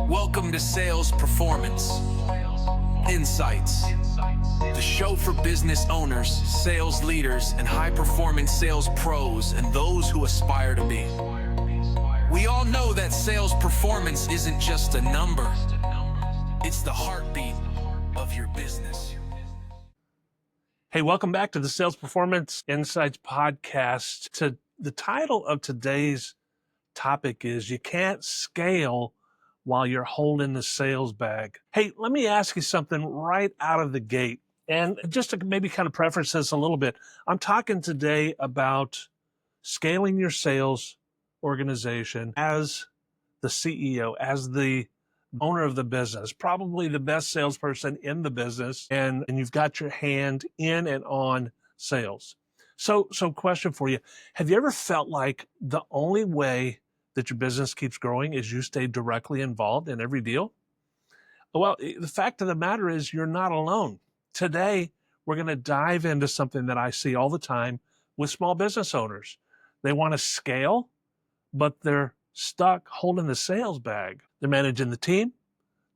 Welcome to Sales Performance Insights, the show for business owners, sales leaders, and high-performing sales pros and those who aspire to be. We all know that sales performance isn't just a number, it's the heartbeat of your business. Hey, welcome back to the Sales Performance Insights podcast. The title of today's topic is You Can't Scale While You're Holding the Sales Bag. Hey, let me ask you something right out of the gate. And just to maybe kind of preface this a little bit, I'm talking today about scaling your sales organization as the CEO, as the owner of the business, probably the best salesperson in the business, and you've got your hand in and on sales. So question for you, have you ever felt like the only way that your business keeps growing is you stay directly involved in every deal? Well, the fact of the matter is you're not alone. Today, we're going to dive into something that I see all the time with small business owners. They want to scale, but they're stuck holding the sales bag. They're managing the team.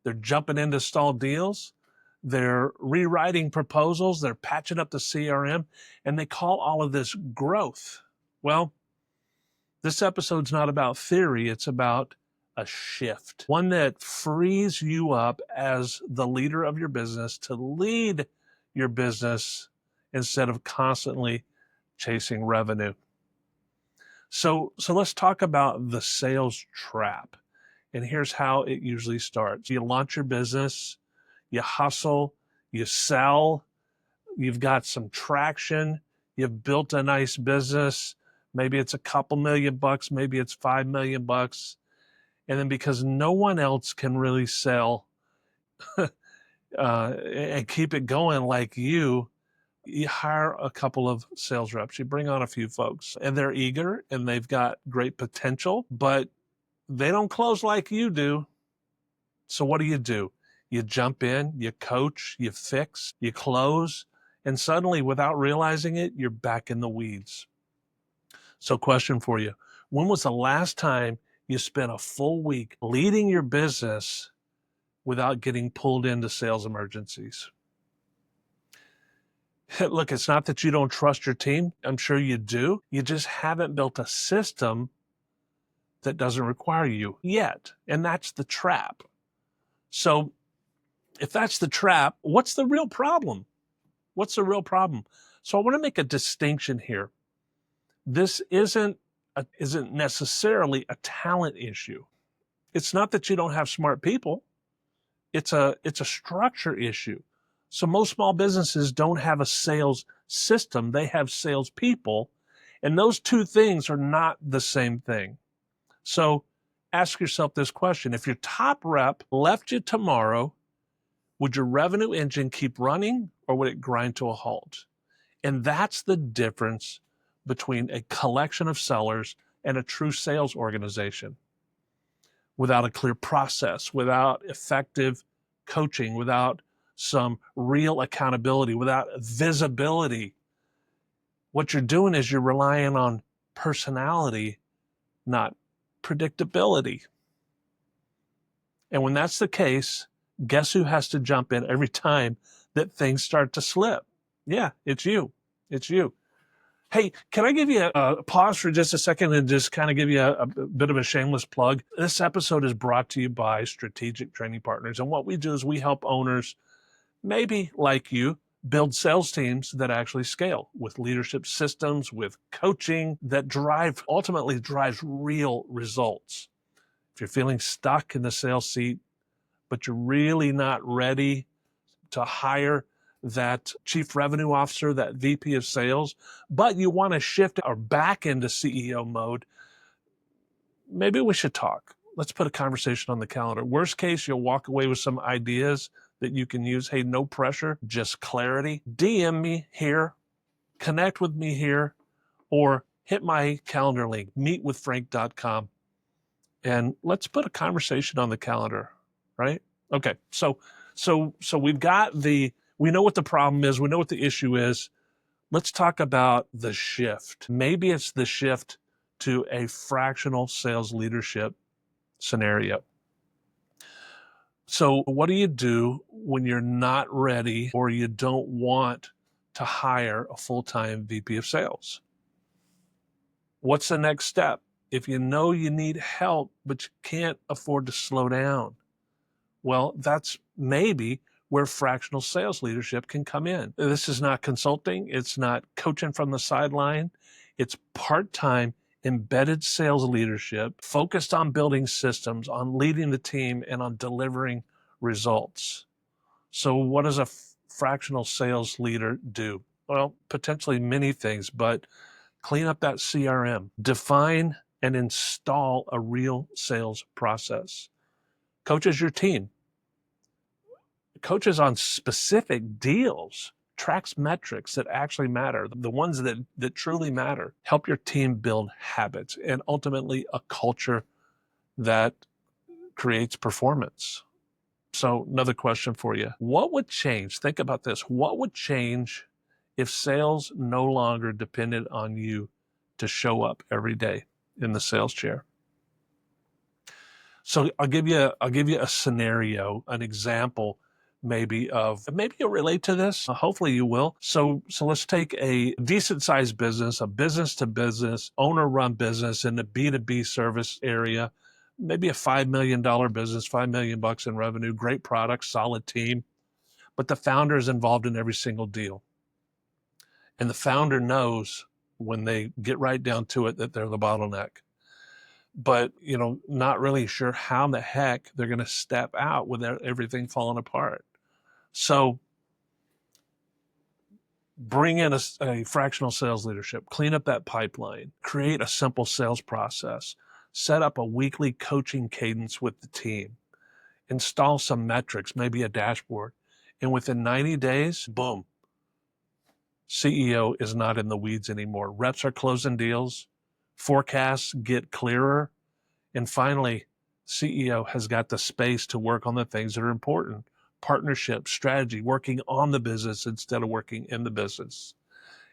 They're jumping into stalled deals. They're rewriting proposals. They're patching up the CRM, and they call all of this growth. Well, this episode's not about theory. It's about a shift, one that frees you up as the leader of your business to lead your business instead of constantly chasing revenue. So let's talk about the sales trap. And here's how it usually starts. You launch your business, you hustle, you sell, you've got some traction, you've built a nice business. Maybe it's a couple $1,000,000, maybe it's $5 million. And then because no one else can really sell and keep it going like you hire a couple of sales reps. You bring on a few folks, and they're eager and they've got great potential, but they don't close like you do. So what do? You jump in, you coach, you fix, you close, and suddenly, without realizing it, you're back in the weeds. So question for you, when was the last time you spent a full week leading your business without getting pulled into sales emergencies? Look, it's not that you don't trust your team. I'm sure you do. You just haven't built a system that doesn't require you yet. And that's the trap. So if that's the trap, what's the real problem? What's the real problem? So I want to make a distinction here. This isn't necessarily a talent issue. It's not that you don't have smart people. It's a structure issue. So most small businesses don't have a sales system. They have salespeople, and those two things are not the same thing. So ask yourself this question. If your top rep left you tomorrow, would your revenue engine keep running or would it grind to a halt? And that's the difference between a collection of sellers and a true sales organization. Without a clear process, without effective coaching, without some real accountability, without visibility, what you're doing is you're relying on personality, not predictability. And when that's the case, guess who has to jump in every time that things start to slip? Yeah, it's you. It's you. Hey, can I give you a pause for just a second and just kind of give you a bit of a shameless plug? This episode is brought to you by Strategic Training Partners. And what we do is we help owners, maybe like you, build sales teams that actually scale with leadership systems, with coaching that ultimately drives real results. If you're feeling stuck in the sales seat, but you're really not ready to hire that chief revenue officer, that VP of sales, but you want to shift or back into CEO mode, maybe we should talk. Let's put a conversation on the calendar. Worst case, you'll walk away with some ideas that you can use. Hey, no pressure, just clarity. DM me here, connect with me here, or hit my calendar link, meetwithfrank.com, and let's put a conversation on the calendar, right? Okay, so we know what the problem is. We know what the issue is. Let's talk about the shift. Maybe it's the shift to a fractional sales leadership scenario. So what do you do when you're not ready or you don't want to hire a full-time VP of sales? What's the next step? If you know you need help, but you can't afford to slow down, well, that's maybe where fractional sales leadership can come in. This is not consulting. It's not coaching from the sideline. It's part-time embedded sales leadership focused on building systems, on leading the team, and on delivering results. So what does a fractional sales leader do? Well, potentially many things, but clean up that CRM, define and install a real sales process. Coaches your team. Coaches on specific deals, tracks metrics that actually matter, the ones that truly matter. Help your team build habits and ultimately a culture that creates performance. So another question for you. What would change? Think about this. What would change if sales no longer depended on you to show up every day in the sales chair? So I'll give you a scenario, an example maybe you'll relate to this. Hopefully you will. So let's take a decent sized business, a business to business, owner run business in the B2B service area, maybe a $5 million business, $5 million in revenue, great product, solid team, but the founder is involved in every single deal. And the founder knows when they get right down to it that they're the bottleneck. But, not really sure how the heck they're going to step out with everything falling apart. So bring in a fractional sales leadership, clean up that pipeline, create a simple sales process, set up a weekly coaching cadence with the team, install some metrics, maybe a dashboard. And within 90 days, boom, CEO is not in the weeds anymore. Reps are closing deals, forecasts get clearer, and finally, CEO has got the space to work on the things that are important. Partnership, strategy, working on the business instead of working in the business.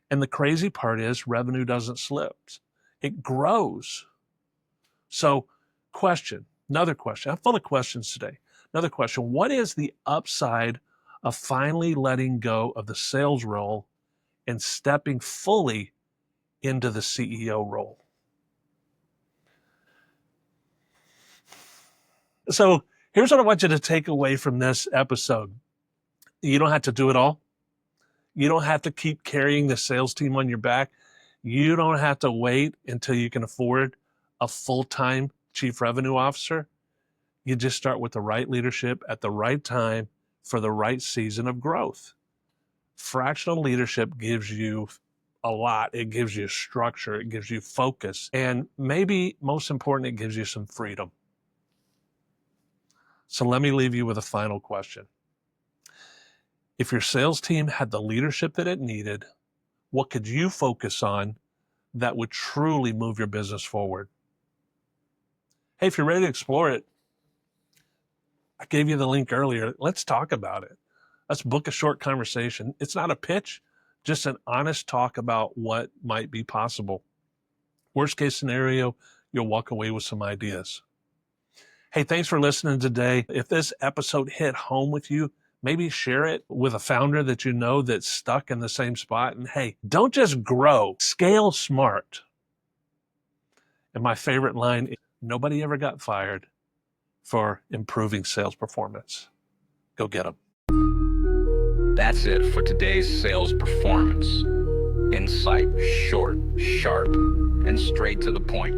And the crazy part is revenue doesn't slip. It grows. So another question. I'm full of questions today. Another question. What is the upside of finally letting go of the sales role and stepping fully into the CEO role? So here's what I want you to take away from this episode. You don't have to do it all. You don't have to keep carrying the sales team on your back. You don't have to wait until you can afford a full-time chief revenue officer. You just start with the right leadership at the right time for the right season of growth. Fractional leadership gives you a lot. It gives you structure. It gives you focus. And maybe most important, it gives you some freedom. So let me leave you with a final question. If your sales team had the leadership that it needed, what could you focus on that would truly move your business forward? Hey, if you're ready to explore it, I gave you the link earlier. Let's talk about it. Let's book a short conversation. It's not a pitch, just an honest talk about what might be possible. Worst case scenario, you'll walk away with some ideas. Hey, thanks for listening today. If this episode hit home with you, maybe share it with a founder that you know that's stuck in the same spot. And hey, don't just grow, scale smart. And my favorite line is, nobody ever got fired for improving sales performance. Go get them. That's it for today's sales performance. Insight, short, sharp, and straight to the point.